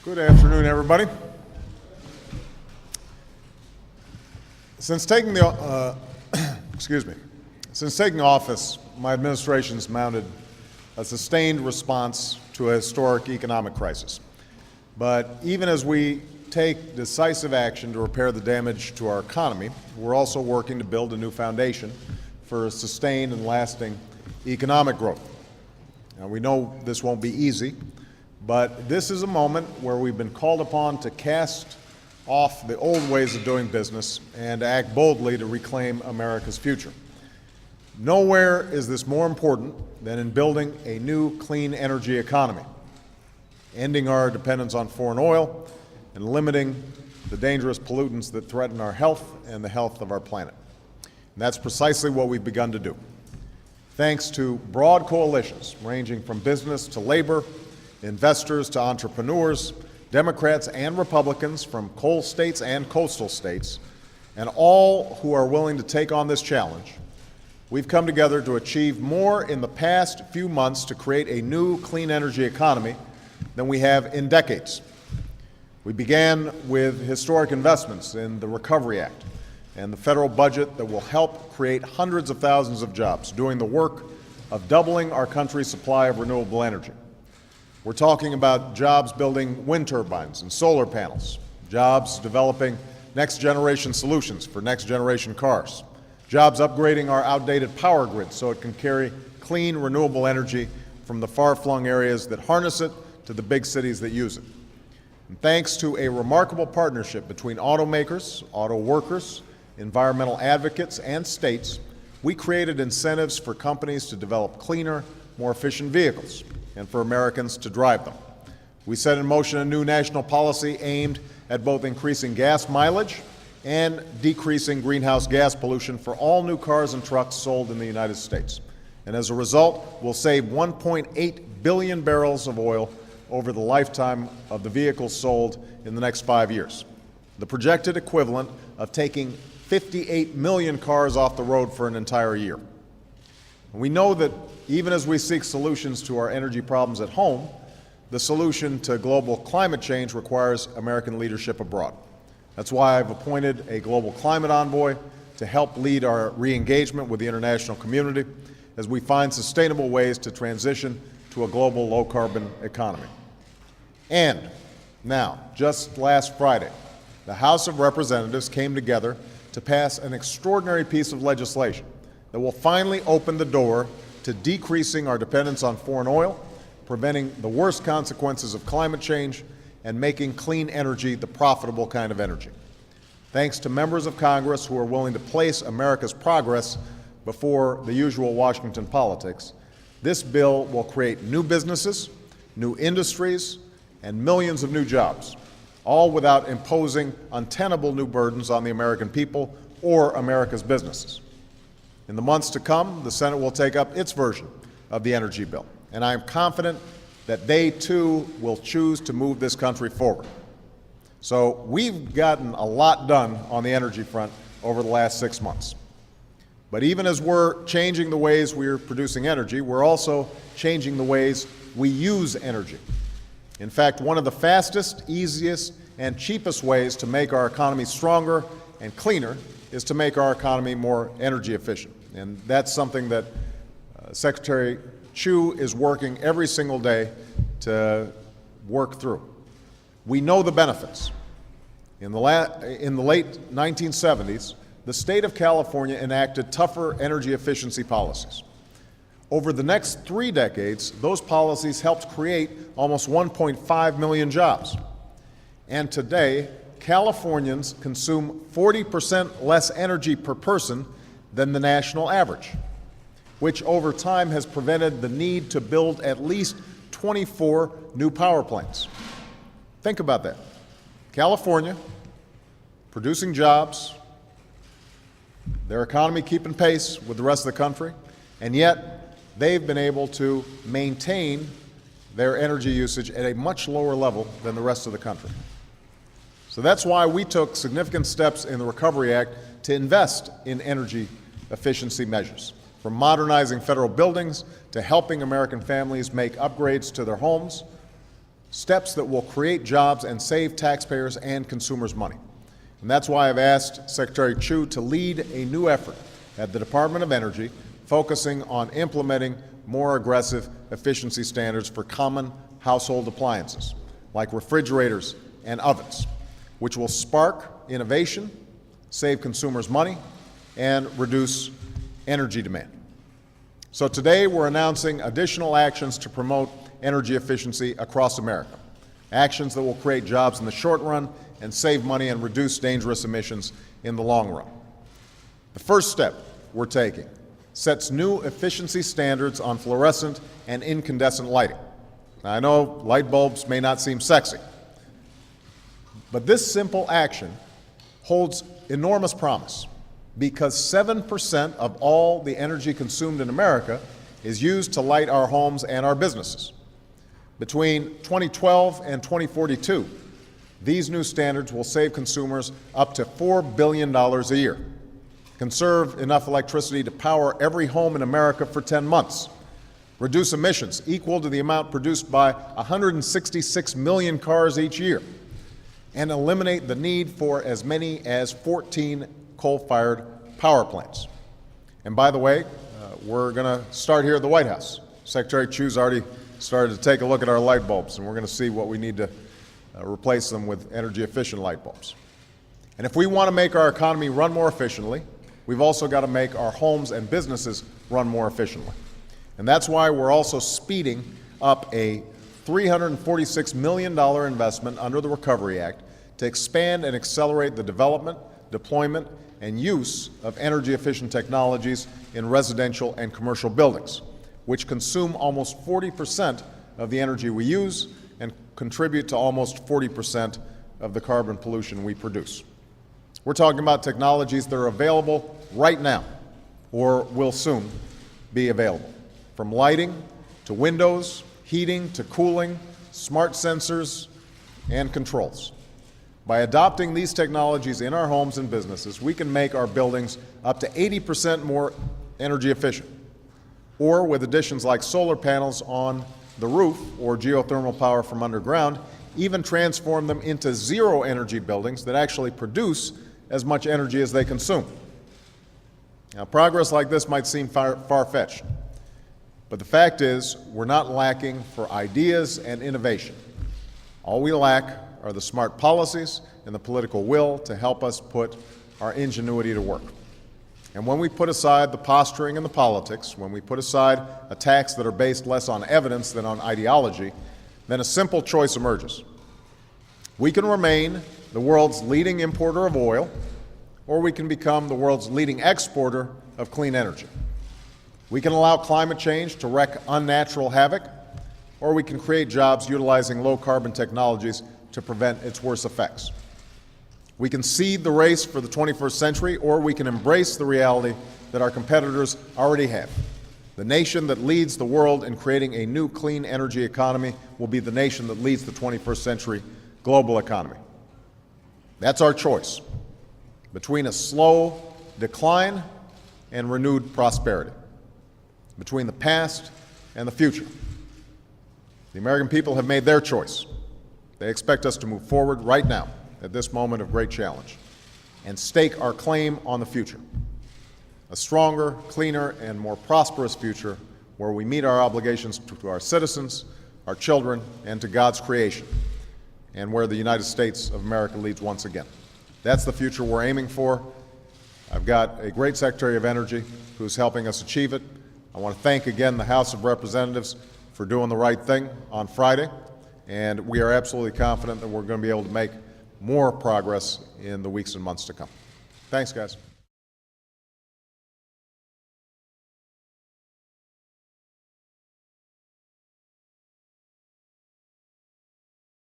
Good afternoon, everybody. Since taking office, my administration's mounted a sustained response to a historic economic crisis. But even as we take decisive action to repair the damage to our economy, we're also working to build a new foundation for sustained and lasting economic growth. Now, we know this won't be easy, but this is a moment where we've been called upon to cast off the old ways of doing business and to act boldly to reclaim America's future. Nowhere is this more important than in building a new clean energy economy, ending our dependence on foreign oil and limiting the dangerous pollutants that threaten our health and the health of our planet. And that's precisely what we've begun to do. Thanks to broad coalitions ranging from business to labor, investors to entrepreneurs, Democrats and Republicans from coal states and coastal states, and all who are willing to take on this challenge, we've come together to achieve more in the past few months to create a new clean energy economy than we have in decades. We began with historic investments in the Recovery Act and the federal budget that will help create hundreds of thousands of jobs, doing the work of doubling our country's supply of renewable energy. We're talking about jobs building wind turbines and solar panels, jobs developing next-generation solutions for next-generation cars, jobs upgrading our outdated power grid so it can carry clean, renewable energy from the far-flung areas that harness it to the big cities that use it. And thanks to a remarkable partnership between automakers, auto workers, environmental advocates, and states, we created incentives for companies to develop cleaner, more efficient vehicles, and for Americans to drive them. We set in motion a new national policy aimed at both increasing gas mileage and decreasing greenhouse gas pollution for all new cars and trucks sold in the United States. And as a result, we'll save 1.8 billion barrels of oil over the lifetime of the vehicles sold in the next 5 years, the projected equivalent of taking 58 million cars off the road for an entire year. We know that even as we seek solutions to our energy problems at home, the solution to global climate change requires American leadership abroad. That's why I've appointed a global climate envoy to help lead our re-engagement with the international community as we find sustainable ways to transition to a global low-carbon economy. And now, just last Friday, the House of Representatives came together to pass an extraordinary piece of legislation that will finally open the door to decreasing our dependence on foreign oil, preventing the worst consequences of climate change, and making clean energy the profitable kind of energy. Thanks to members of Congress who are willing to place America's progress before the usual Washington politics, this bill will create new businesses, new industries, and millions of new jobs, all without imposing untenable new burdens on the American people or America's businesses. In the months to come, the Senate will take up its version of the energy bill, and I am confident that they, too, will choose to move this country forward. So we've gotten a lot done on the energy front over the last 6 months. But even as we're changing the ways we're producing energy, we're also changing the ways we use energy. In fact, one of the fastest, easiest, and cheapest ways to make our economy stronger and cleaner is to make our economy more energy efficient. And that's something that Secretary Chu is working every single day to work through. We know the benefits. In the late 1970s, the state of California enacted tougher energy efficiency policies. Over the next 3 decades, those policies helped create almost 1.5 million jobs. And today, Californians consume 40% less energy per person than the national average, which over time has prevented the need to build at least 24 new power plants. Think about that. California, producing jobs, their economy keeping pace with the rest of the country, and yet they've been able to maintain their energy usage at a much lower level than the rest of the country. So that's why we took significant steps in the Recovery Act to invest in energy efficiency measures, from modernizing federal buildings to helping American families make upgrades to their homes, steps that will create jobs and save taxpayers and consumers money. And that's why I've asked Secretary Chu to lead a new effort at the Department of Energy focusing on implementing more aggressive efficiency standards for common household appliances, like refrigerators and ovens, which will spark innovation, save consumers money, and reduce energy demand. So today we're announcing additional actions to promote energy efficiency across America, actions that will create jobs in the short run and save money and reduce dangerous emissions in the long run. The first step we're taking sets new efficiency standards on fluorescent and incandescent lighting. Now, I know light bulbs may not seem sexy, but this simple action holds enormous promise because 7% of all the energy consumed in America is used to light our homes and our businesses. Between 2012 and 2042, these new standards will save consumers up to $4 billion a year, conserve enough electricity to power every home in America for 10 months, reduce emissions equal to the amount produced by 166 million cars each year, and eliminate the need for as many as 14 coal-fired power plants. And by the way, we're going to start here at the White House. Secretary Chu's already started to take a look at our light bulbs, and we're going to see what we need to replace them with energy-efficient light bulbs. And if we want to make our economy run more efficiently, we've also got to make our homes and businesses run more efficiently. And that's why we're also speeding up a $346 million investment under the Recovery Act to expand and accelerate the development, deployment, and use of energy-efficient technologies in residential and commercial buildings, which consume almost 40% of the energy we use and contribute to almost 40% of the carbon pollution we produce. We're talking about technologies that are available right now or will soon be available, from lighting to windows, heating to cooling, smart sensors, and controls. By adopting these technologies in our homes and businesses, we can make our buildings up to 80% more energy efficient, or with additions like solar panels on the roof or geothermal power from underground, even transform them into zero-energy buildings that actually produce as much energy as they consume. Now, progress like this might seem far-fetched, but the fact is we're not lacking for ideas and innovation. All we lack are the smart policies and the political will to help us put our ingenuity to work. And when we put aside the posturing and the politics, when we put aside attacks that are based less on evidence than on ideology, then a simple choice emerges. We can remain the world's leading importer of oil, or we can become the world's leading exporter of clean energy. We can allow climate change to wreak unnatural havoc, or we can create jobs utilizing low-carbon technologies to prevent its worst effects. We can seed the race for the 21st century, or we can embrace the reality that our competitors already have. The nation that leads the world in creating a new clean energy economy will be the nation that leads the 21st century global economy. That's our choice between a slow decline and renewed prosperity, between the past and the future. The American people have made their choice. They expect us to move forward right now at this moment of great challenge and stake our claim on the future, a stronger, cleaner, and more prosperous future where we meet our obligations to our citizens, our children, and to God's creation, and where the United States of America leads once again. That's the future we're aiming for. I've got a great Secretary of Energy who's helping us achieve it. I want to thank again the House of Representatives for doing the right thing on Friday, and we are absolutely confident that we're going to be able to make more progress in the weeks and months to come. Thanks, guys.